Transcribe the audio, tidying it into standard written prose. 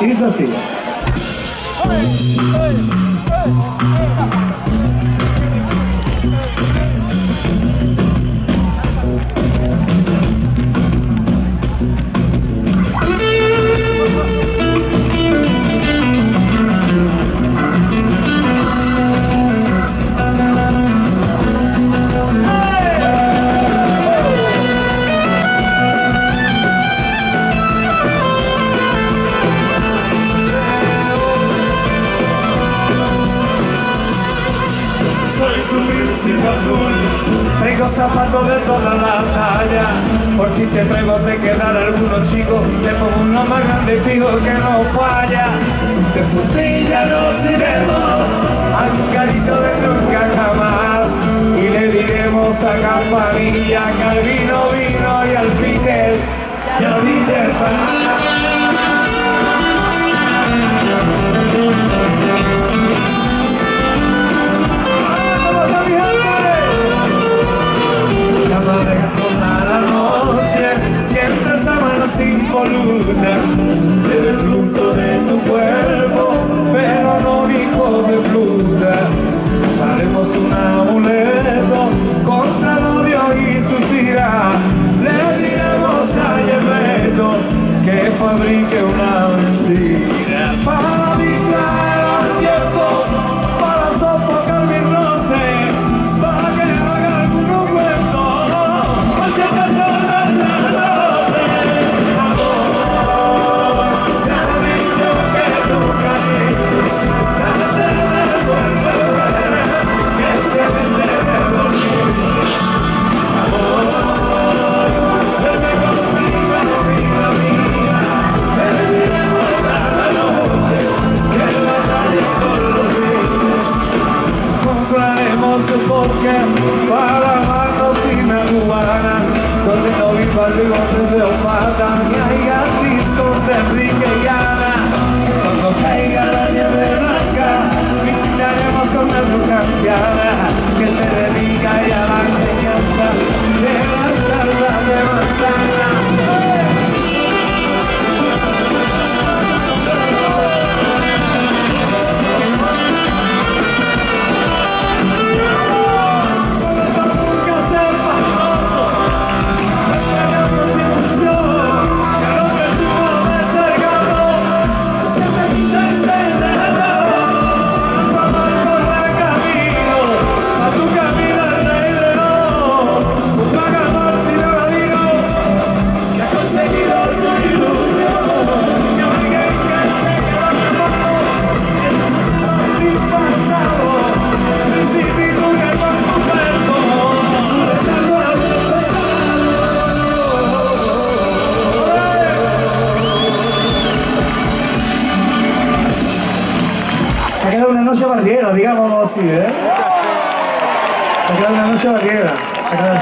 Y dice así. Soy tu príncipe azul, traigo zapatos de toda la talla. Por si te traigo te quedará alguno chico, te pongo uno más grande fijo que no falla. De puntilla nos iremos a un carito de nunca jamás, y le diremos a Campanilla que al vino vino y al Peter y al Peter Pan. Mientras amas impoluta, ser el fruto de tu cuerpo, pero no hijo de puta. Usaremos un amuleto contra el odio y su ira. Le diremos a Yepeto que fabrique una mentira para distraer al tiempo, para sofocar mi roce, para que haga algunos cuentos, por si acaso. Un bosque para amarnos sin marihuana, donde no vivan bigotes de opata, ni haya discos de Enrique y Ana. Cuando caiga la nieve blanca, visitaremos a una bruja anciana que se dedica ya a la enseñanza de las tartas de manzana. Se ha quedado una noche barriera, digámoslo así, ¿eh? Se ha quedado una noche barriera.